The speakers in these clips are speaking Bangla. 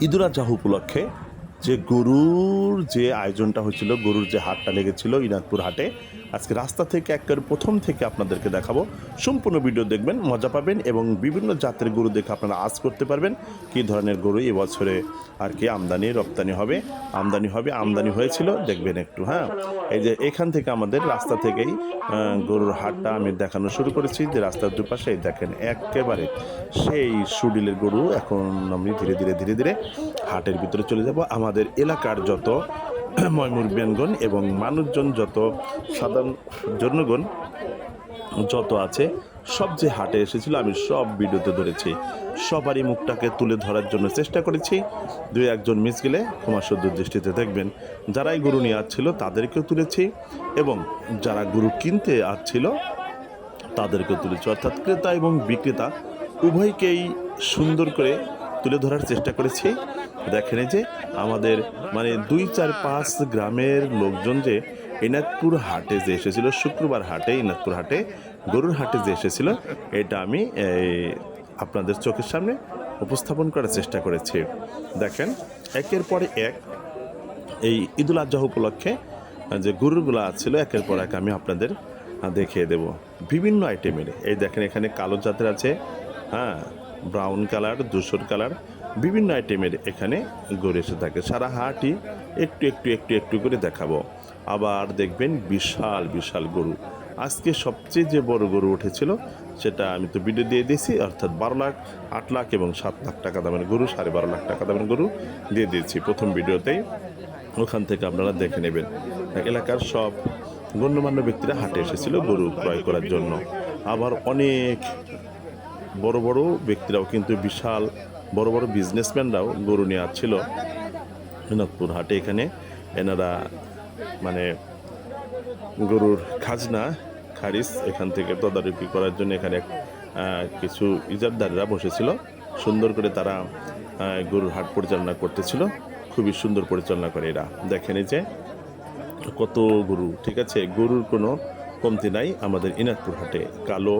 ঈদুল আজহা উপলক্ষে যে গরুর যে আয়োজনটা হয়েছিল, গরুর যে হাটটা লেগেছিল ইনাদপুর হাটে, আজকে রাস্তা থেকে একেবারে প্রথম থেকে আপনাদেরকে দেখাবো। সম্পূর্ণ ভিডিও দেখবেন, মজা পাবেন এবং বিভিন্ন জাতের গরু দেখে আপনারা আজ করতে পারবেন কী ধরনের গরু এবছরে আর কি আমদানি রপ্তানি হবে। আমদানি হয়েছিল দেখবেন একটু। হ্যাঁ, এই যে এখান থেকে আমাদের রাস্তা থেকেই গরুর হাটটা আমি দেখানো শুরু করেছি, যে রাস্তার দুপাশে দেখেন একেবারে সেই সুডিলের গরু। এখন আমি ধীরে ধীরে হাটের ভিতরে চলে যাব। আমাদের এলাকার যত ময়মুরবিয়ানগণ এবং মানুষজন, যত সাধারণ জনগণ যত আছে, সব যে হাটে এসেছিল আমি সব ভিডিওতে ধরেছি। সবারই মুখটাকে তুলে ধরার জন্য চেষ্টা করেছি। দুই একজন মিস গেলে ক্ষমাসুদ্ধ দৃষ্টিতে দেখবেন। যারাই গরু নিয়ে আসছিল তাদেরকেও তুলেছি এবং যারা গরু কিনতে আসছিল তাদেরকেও তুলেছি। অর্থাৎ ক্রেতা এবং বিক্রেতা উভয়কেই সুন্দর করে তুলে ধরার চেষ্টা করেছি। দেখেন যে আমাদের মানে 2-4-5 গ্রামের লোকজন যে ইনাদপুর হাটে যে এসেছিল, শুক্রবার হাটে ইনাদপুর হাটে গরুর হাটে যে এসেছিল, এটা আমি আপনাদের চোখের সামনে উপস্থাপন করার চেষ্টা করেছি। দেখেন একের পরে এক এই ঈদুল আজহা উপলক্ষে যে গরুগুলো ছিল একের পর এক আমি আপনাদের দেখিয়ে দেব বিভিন্ন আইটেমের। এই দেখেন এখানে কালো জাতের আছে, হ্যাঁ, ব্রাউন কালার, ধূসর কালার, বিভিন্ন আইটেমের এখানে গরু এসে থাকে। সারা হাটই একটু করে দেখাবো। আবার দেখবেন বিশাল বিশাল গরু। আজকে সবচেয়ে যে বড় গরু উঠেছিল সেটা আমি তো ভিডিও দিয়ে দিয়েছি, অর্থাৎ 12 লাখ, 8 লাখ এবং 7 লাখ টাকা দামের গরু, 12.5 লাখ টাকা দামের গরু দিয়ে দিয়েছি প্রথম ভিডিওতেই। ওখান থেকে আপনারা দেখে নেবেন। এলাকার সব গণ্যমান্য ব্যক্তিরা হাটে এসেছিল গরু ক্রয় করার জন্য। আবার অনেক বড় বড় ব্যক্তিরাও, কিন্তু বিশাল বড় বড় বিজনেসম্যানরাও গরু নিয়ে আসছিল দিনাজপুর হাটে। এখানে এনারা মানে গরুর খাজনা খারিজ এখান থেকে তদারকি করার জন্য এখানে কিছু ইজারদাররা বসেছিল। সুন্দর করে তারা গরুর হাট পরিচালনা করতেছিল। খুবই সুন্দর পরিচালনা করে এরা। দেখেন এই যে কত গরু, ঠিক আছে, গরুর কোনো কমতি নাই আমাদের ইনাদপুর হাটে। কালো,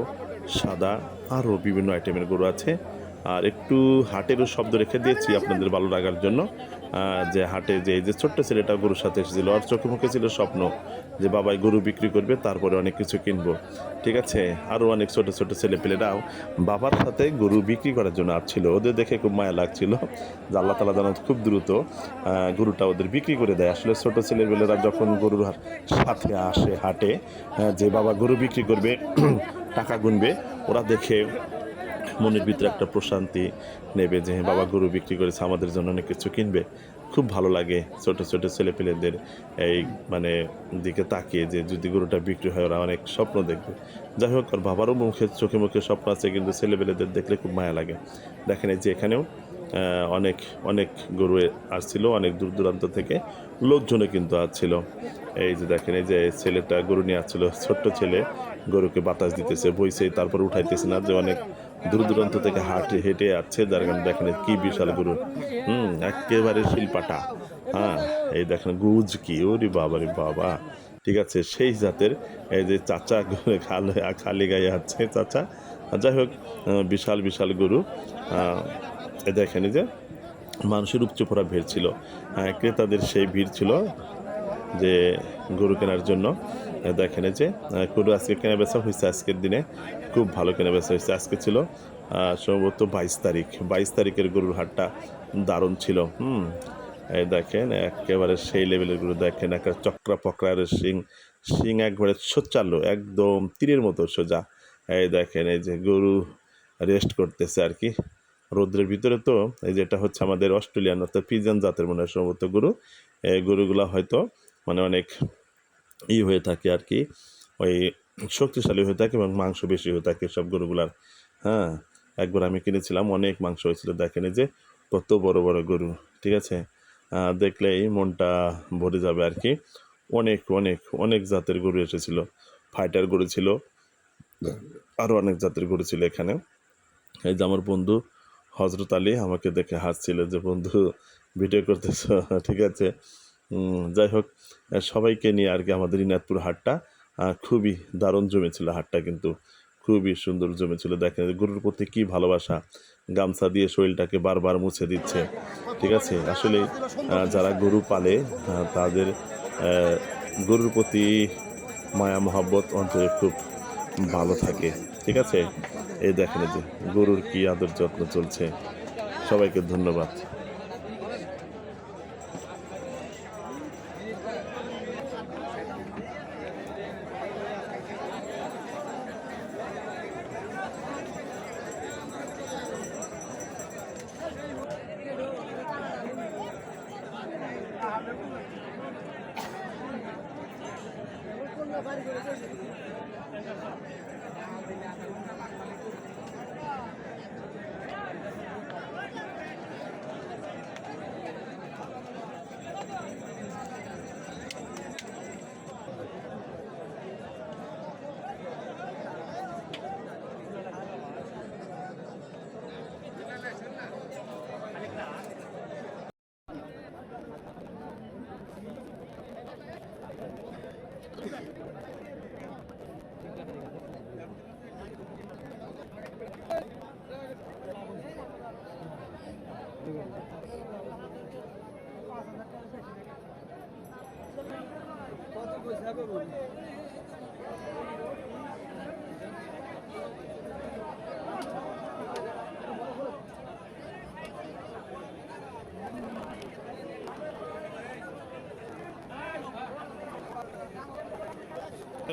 সাদা, আরও বিভিন্ন আইটেমের গরু আছে। আর একটু হাটেরও শব্দ রেখে দিয়েছি আপনাদের ভালো লাগার জন্য। যে হাটে যে এই যে ছোট্ট ছেলেটা গরুর সাথে এসেছিল, আর চোখে মুখে ছিল স্বপ্ন যে বাবাই গরু বিক্রি করবে, তারপরে অনেক কিছু কিনবো, ঠিক আছে। আরও অনেক ছোট ছোট ছেলেপেলেরাও বাবার সাথে গরু বিক্রি করার জন্য আসছিল। ওদের দেখে খুব মায়া লাগছিল যে আল্লাহ তাআলা যেন খুব দ্রুত গরুটা ওদের বিক্রি করে দেয়। আসলে ছোট ছেলেপেলেরা যখন গরুর সাথে আসে হাটে, যে বাবা গরু বিক্রি করবে টাকা গুনবে, ওরা দেখে মনের ভিতরে একটা প্রশান্তি নেবে যে বাবা গরু বিক্রি করেছে, আমাদের জন্য অনেক কিছু কিনবে। খুব ভালো লাগে ছোট ছোট ছেলেপেলেদের এই মানে দিকে তাকিয়ে, যে যদি গরুটা বিক্রি হয় ওরা অনেক স্বপ্ন দেখবে। যাই হোক, আর বাবারও চোখে মুখে স্বপ্ন আছে, কিন্তু ছেলেপেলেদের দেখলে খুব মায়া লাগে। দেখেন এই যে এখানেও অনেক অনেক গরু আসছিল, অনেক দূর দূরান্ত থেকে লোকজনে কিন্তু আসছিল। এই যে দেখেন এই যে ছেলেটা গরু নিয়ে আসছিল, ছোট্ট ছেলে গরুকে বাতাস দিতেছে, বইছে, তারপর উঠাইতেছে না, যে অনেক দূর দূরান্ত থেকে হেঁটে আসছে, যার কারণে দেখেন কি বিশাল গরু, একেবারে শিলপাটা। হ্যাঁ, এই দেখেন গুজ কি, ওরে বাবা রে বাবা, ঠিক আছে, সেই জাতের। এই যে চাচা খালি গায়ে আছে চাচা। যাই হোক, বিশাল বিশাল গরু। এ দেখেন এই যে মানুষের উপচে পড়া ভিড় ছিল, ক্রেতাদের সেই ভিড় ছিল যে গরু কেনার জন্য। দেখেন যে গরু আজকে কেনা বেচা হয়েছে, আজকের দিনে খুব ভালো কেনা বেচা হয়েছে। আজকে ছিল সম্ভবত 22 তারিখের গরুর হাটটা দারুণ ছিল। এই দেখেন একেবারে সেই লেভেলের গরু। দেখেন একটা চক্রা পকড়ার শিং একবারে সোচ্চালো, একদম তীরের মতো সোজা। এই দেখেন এই যে গরু রেস্ট করতেছে আর কি রোদ্রের ভিতরে। তো এই যেটা হচ্ছে আমাদের অস্ট্রেলিয়ান অর্থাৎ পিজন জাতের মনে হয় সম্ভবত গরু। এই গরুগুলো হয়তো মানে অনেক হয়ে থাকে আর কি, ওই শক্তিশালী হয়ে থাকে এবং মাংস বেশি হয়ে থাকে সব গরুগুলার। হ্যাঁ, একবার আমি কিনেছিলাম, অনেক মাংস হয়েছিল। দেখেন যে কত বড় বড় গরু, ঠিক আছে, দেখলেই মনটা ভরে যাবে আর কি। অনেক অনেক অনেক জাতের গরু এসেছিল, ফাইটার গরু ছিল, আরও অনেক জাতের গরু ছিল এখানে। এই যে আমার বন্ধু হজরত আলী আমাকে দেখে হাসছিল যে বন্ধু ভিডিও করতেছ, ঠিক আছে। যাই হোক, সবাইকে নিয়ে আর কি আমাদের ইনাদপুর হাটটা খুবই দারুণ জমেছিল। হাটটা কিন্তু খুবই সুন্দর জমেছিল। দেখেন গরুর প্রতি কী ভালোবাসা, গামছা দিয়ে শরীরটাকে বারবার মুছে দিচ্ছে। ঠিক আছে, আসলে যারা গরু পালে তাদের গরুর প্রতি মায়া মহাব্বত অন্তরে খুব ভালো থাকে। ঠিক আছে, এই দেখেন যে গরুর কি আদর যত্ন চলছে। সবাইকে ধন্যবাদ।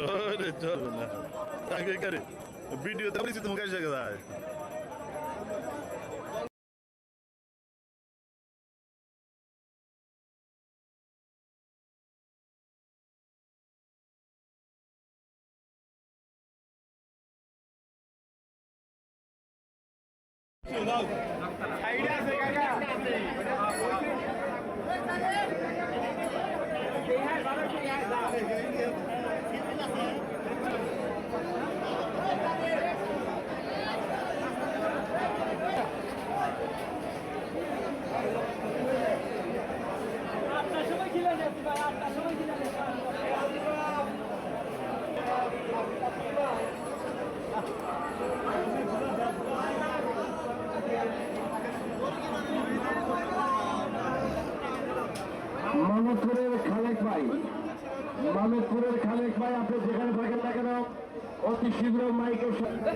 अरे चलो ना आगे करे वीडियो तब से तुम कैसे करता है মামেদপুরের খালেক ভাই, মামেদপুরের খালেক ভাই, আপনি যেখানে থাকেন না কেন অতি শীঘ্র মাইকের সাথে